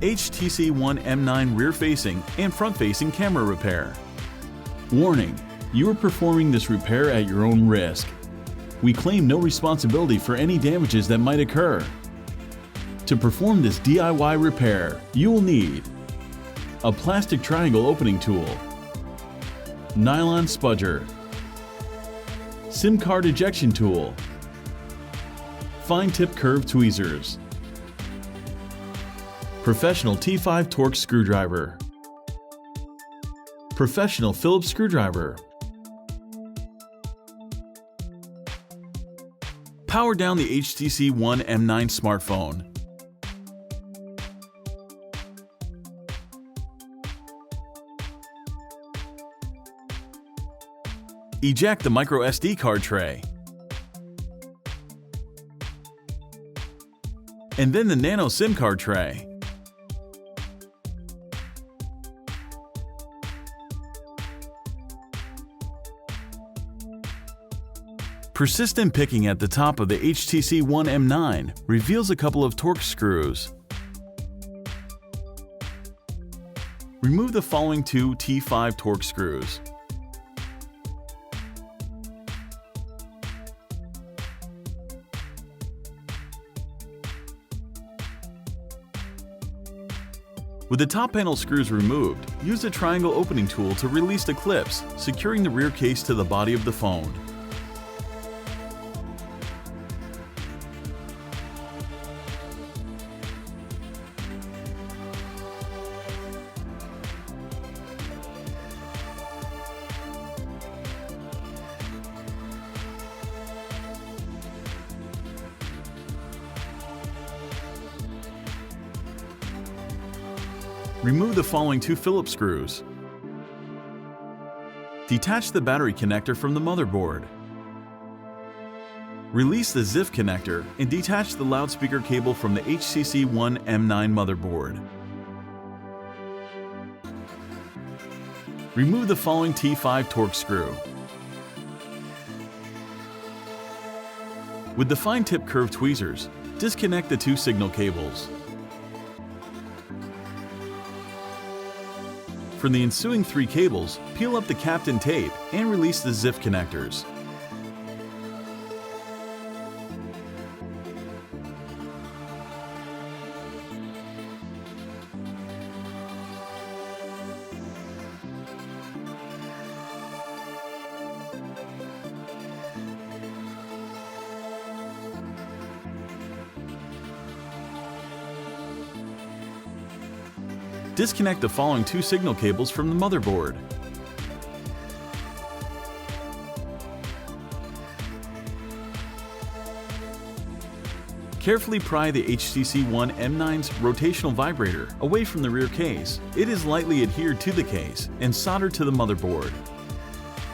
HTC One M9 rear-facing and front-facing camera repair. Warning: you are performing this repair at your own risk. We claim no responsibility for any damages that might occur. To perform this DIY repair, you will need a plastic triangle opening tool, nylon spudger, SIM card ejection tool, fine tip curved tweezers, professional T5 Torx screwdriver, professional Phillips screwdriver. Power down the HTC One M9 smartphone. Eject the micro SD card tray. And then the nano SIM card tray. Persistent picking at the top of the HTC One M9 reveals a couple of Torx screws. Remove the following two T5 Torx screws. With the top panel screws removed, use the triangle opening tool to release the clips, securing the rear case to the body of the phone. Remove the following two Phillips screws. Detach the battery connector from the motherboard. Release the ZIF connector and detach the loudspeaker cable from the HTC One M9 motherboard. Remove the following T5 Torx screw. With the fine tip curved tweezers, disconnect the two signal cables. For the ensuing three cables, peel up the Kapton tape and release the ZIF connectors. Disconnect the following two signal cables from the motherboard. Carefully pry the HTC One M9's rotational vibrator away from the rear case. It is lightly adhered to the case and soldered to the motherboard.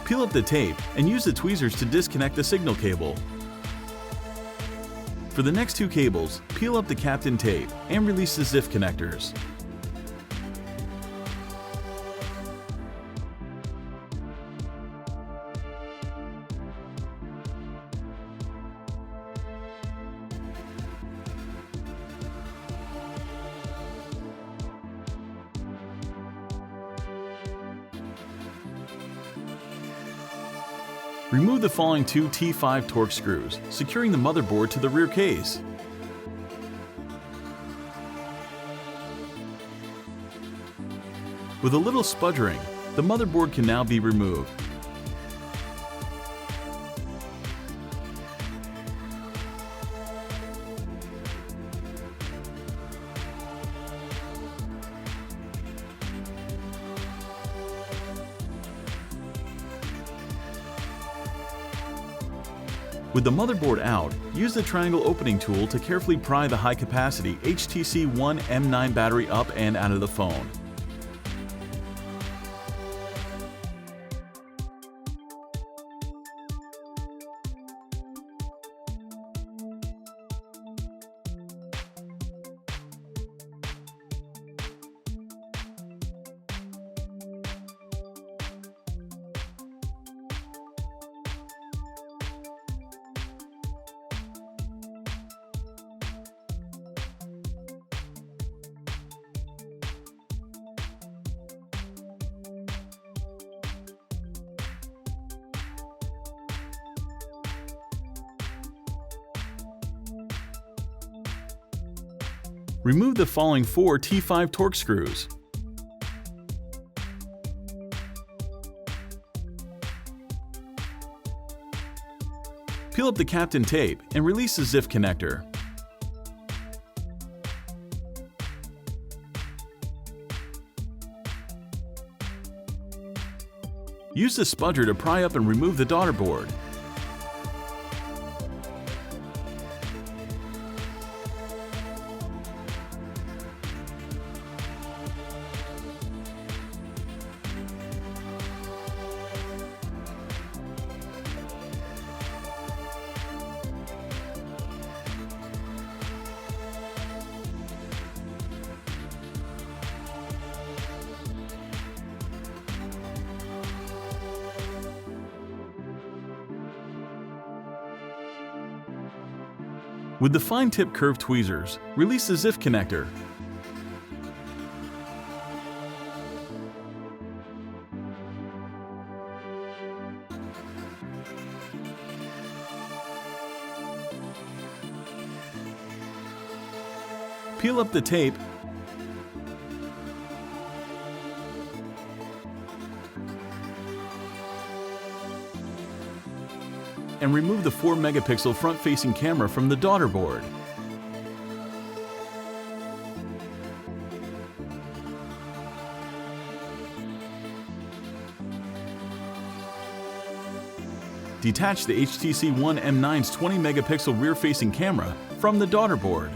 Peel up the tape and use the tweezers to disconnect the signal cable. For the next two cables, peel up the Kapton tape and release the ZIF connectors. Remove the following two T5 Torx screws, securing the motherboard to the rear case. With a little sputtering, the motherboard can now be removed. With the motherboard out, use the triangle opening tool to carefully pry the high-capacity HTC One M9 battery up and out of the phone. Remove the following 4 T5 Torx screws. Peel up the Captain tape and release the ZIF connector. Use the spudger to pry up and remove the daughter board. With the fine-tip curved tweezers, release the ZIF connector. Peel up the tape and remove the 4-megapixel front-facing camera from the daughter board. Detach the HTC One M9's 20-megapixel rear-facing camera from the daughter board.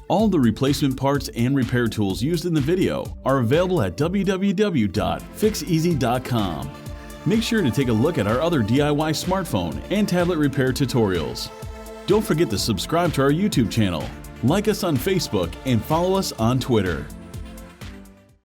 All the replacement parts and repair tools used in the video are available at www.Fixez.com. Make sure to take a look at our other DIY smartphone and tablet repair tutorials. Don't forget to subscribe to our YouTube channel, like us on Facebook, and follow us on Twitter.